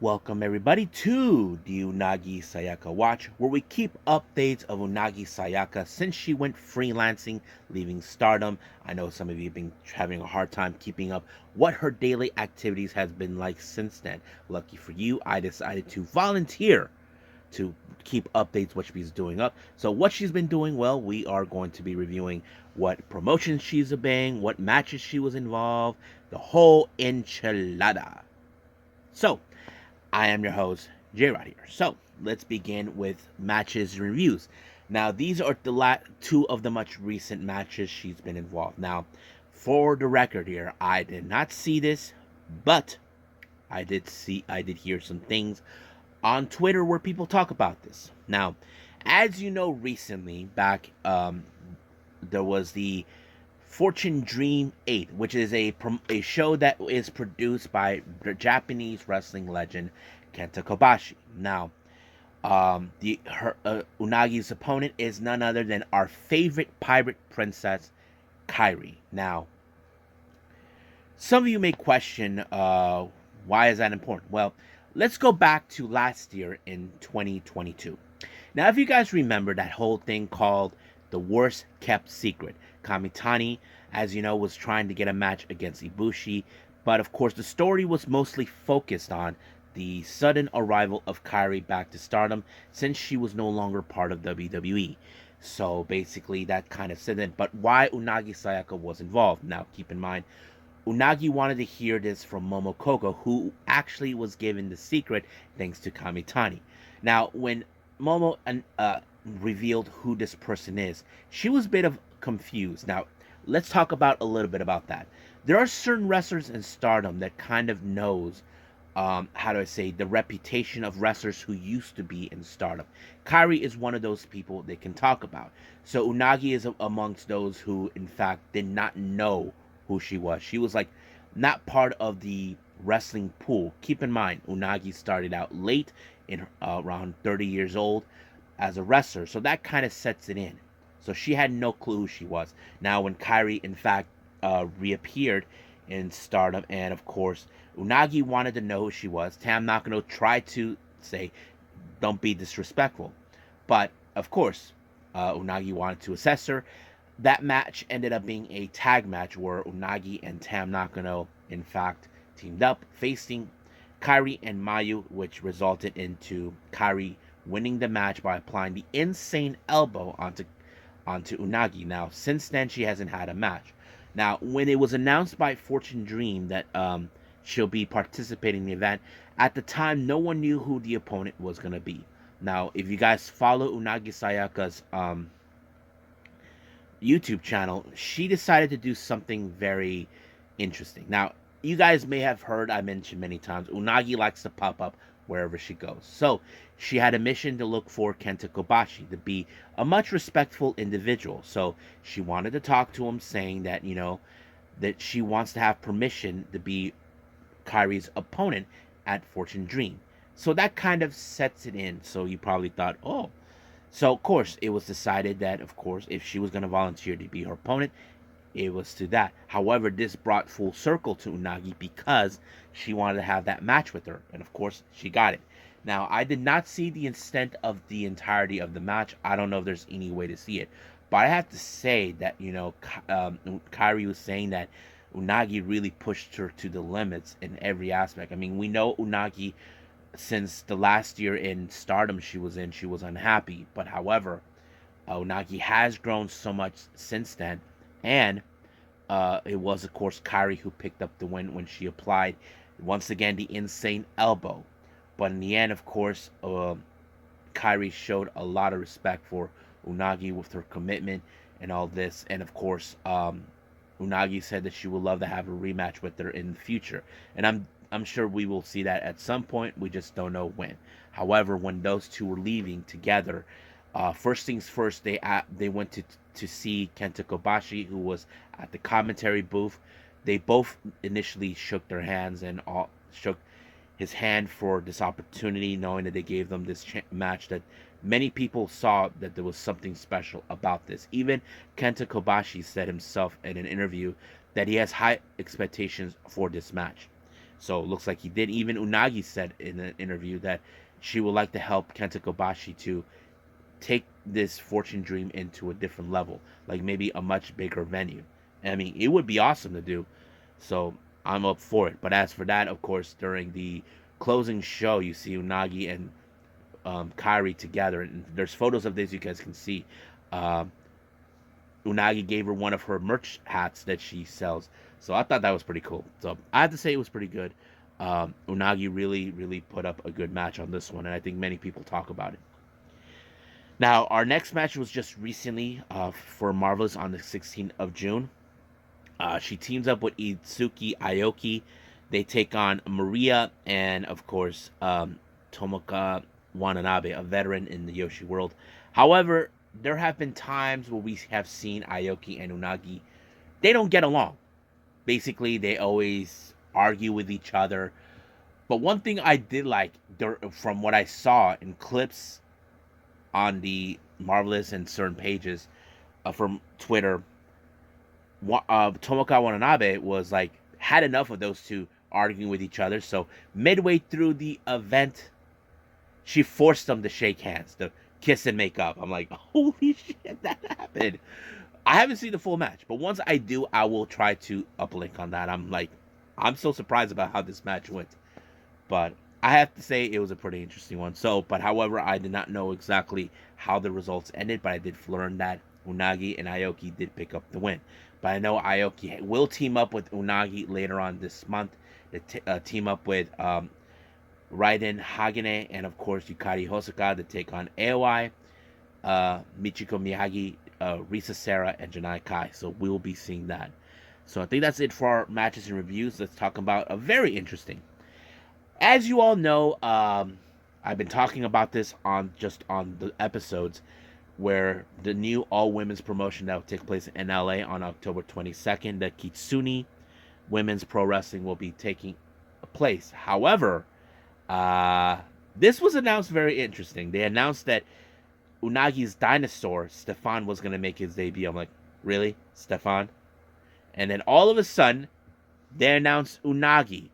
Welcome everybody to the Unagi Sayaka Watch, where we keep updates of Unagi Sayaka since she went freelancing, leaving Stardom. I know some of you have been having a hard time keeping up what her daily activities has been like since then. Lucky for you, I decided to volunteer to keep updates what she's doing up. So what she's been doing, well, we are going to be reviewing what promotions she's obeying, what matches she was involved, the whole enchilada. So I am your host, J Rod here. So let's begin with matches and reviews. Now, these are the two of the much recent matches she's been involved. Now, for the record here, I did not see this, but I did hear some things on Twitter where people talk about this. Now, as you know, recently back there was the Fortune Dream 8, which is a show that is produced by the Japanese wrestling legend Kenta Kobashi. Now, Unagi's opponent is none other than our favorite pirate princess, KAIRI. Now, some of you may question why is that important. Well, let's go back to last year in 2022. Now, if you guys remember that whole thing called the worst kept secret, Kamitani, as you know, was trying to get a match against Ibushi, but of course the story was mostly focused on the sudden arrival of KAIRI back to Stardom since she was no longer part of WWE. So basically that kind of said it. But why Unagi Sayaka was involved? Now keep in mind, Unagi wanted to hear this from Momokoko, who actually was given the secret thanks to Kamitani. Now, when Momo revealed who this person is, she was a bit of confused. Now, let's talk about a little bit about that. There are certain wrestlers in Stardom that kind of knows, how do I say, the reputation of wrestlers who used to be in Stardom. KAIRI is one of those people they can talk about. So Unagi is amongst those who, in fact, did not know who she was. She was like not part of the wrestling pool. Keep in mind, Unagi started out late, in around 30 years old, as a wrestler, so that kind of sets it in. So she had no clue who she was. Now, when KAIRI, in fact, reappeared in Stardom, and of course, Unagi wanted to know who she was. Tam Nakano tried to say, "Don't be disrespectful," but of course, Unagi wanted to assess her. That match ended up being a tag match where Unagi and Tam Nakano, in fact, teamed up, facing KAIRI and Mayu, which resulted into KAIRI winning the match by applying the insane elbow onto Unagi. Now, since then, she hasn't had a match. Now, when it was announced by Fortune Dream that she'll be participating in the event, at the time, no one knew who the opponent was going to be. Now, if you guys follow Unagi Sayaka's YouTube channel, she decided to do something very interesting. Now, you guys may have heard I mentioned many times, Unagi likes to pop up wherever she goes. So, she had a mission to look for Kenta Kobashi, to be a much respectful individual. So, she wanted to talk to him, saying that, that she wants to have permission to be KAIRI's opponent at Fortune Dream. So, that kind of sets it in. So, you probably thought, oh, so, of course, it was decided that, of course, if she was going to volunteer to be her opponent, it was to that. However, this brought full circle to Unagi because she wanted to have that match with her. And, of course, she got it. Now, I did not see the extent of the entirety of the match. I don't know if there's any way to see it. But I have to say that, KAIRI was saying that Unagi really pushed her to the limits in every aspect. I mean, we know Unagi, since the last year in Stardom she was in, she was unhappy. But however, Unagi has grown so much since then, and it was of course KAIRI who picked up the win when she applied once again the insane elbow. But in the end, of course, KAIRI showed a lot of respect for Unagi with her commitment and all this, and of course, Unagi said that she would love to have a rematch with her in the future, and I'm sure we will see that at some point. We just don't know when. However, when those two were leaving together, first things first, they went to see Kenta Kobashi, who was at the commentary booth. They both initially shook their hands and shook his hand for this opportunity, knowing that they gave them this match that many people saw that there was something special about this. Even Kenta Kobashi said himself in an interview that he has high expectations for this match. So it looks like he did. Even Unagi said in an interview that she would like to help Kenta Kobashi to take this Fortune Dream into a different level, like maybe a much bigger venue. I mean, it would be awesome to do. So I'm up for it. But as for that, of course, during the closing show, you see Unagi and Kairi together, and there's photos of this you guys can see. Um, Unagi gave her one of her merch hats that she sells, so I thought that was pretty cool. So I have to say it was pretty good. Unagi really, really put up a good match on this one, and I think many people talk about it. Now, our next match was just recently for Marvelous on the 16th of June. She teams up with Itsuki Aiko. They take on Maria and, of course, Tomoka Watanabe, a veteran in the Yoshi world. However, there have been times where we have seen Aoki and Unagi. They don't get along. Basically, they always argue with each other. But one thing I did like from what I saw in clips on the Marvelous and certain pages from Twitter, Tomoka Watanabe was like had enough of those two arguing with each other. So midway through the event, she forced them to shake hands, to kiss and make up. I'm like, holy shit, that happened. I haven't seen the full match, but once I do, I will try to uplink on that. I'm so surprised about how this match went. But I have to say it was a pretty interesting one. So, but however, I did not know exactly how the results ended, but I did learn that Unagi and Aoki did pick up the win. But I know Aoki will team up with Unagi later on this month. To team up with Raiden Hagane and of course Yukari Hosoka to take on AOI, Michiko Miyagi, Risa Serra, and Janai Kai. So we will be seeing that. So I think that's it for our matches and reviews. Let's talk about a very interesting. As you all know, I've been talking about this on the episodes where the new all women's promotion that will take place in LA on October 22nd, the Kitsune Women's Pro Wrestling will be taking place. However, this was announced very interesting. They announced that Unagi's dinosaur, Stefan, was going to make his debut. I'm like, really? Stefan? And then all of a sudden, they announced Unagi.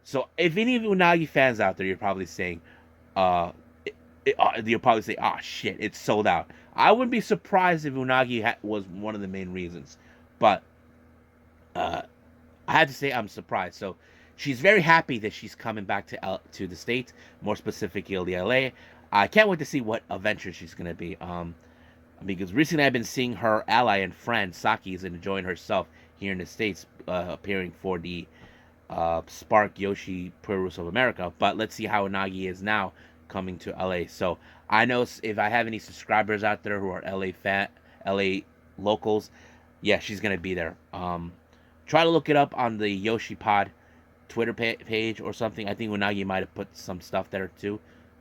So if any of Unagi fans out there, you're probably saying, you'll probably say, oh shit, it's sold out. I wouldn't be surprised if Unagi was one of the main reasons. But I had to say I'm surprised. So she's very happy that she's coming back to the States, more specifically LA. I can't wait to see what adventure she's going to be. Because recently I've been seeing her ally and friend, Saki, is enjoying herself here in the States, appearing for the Spark Yoshi Pro Rules of America. But let's see how Unagi is now coming to LA. So I know if I have any subscribers out there who are LA locals, yeah, she's going to be there. Try to look it up on the Yoshi Pod Twitter page or something. I think Unagi might have put some stuff there too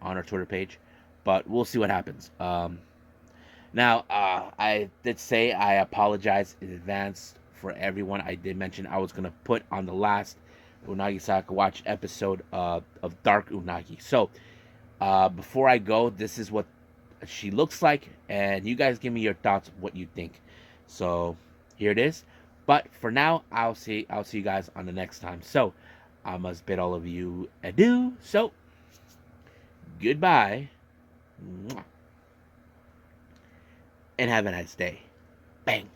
on her Twitter page, but we'll see what happens. Now, I did say I apologize in advance for everyone. I did mention I was going to put on the last Unagi Sayaka Watch episode of Dark Unagi. So, before I go, this is what she looks like, and you guys give me your thoughts, what you think. So, here it is. But for now, I'll see you guys on the next time. So, I must bid all of you adieu. So, goodbye. And have a nice day. Bang.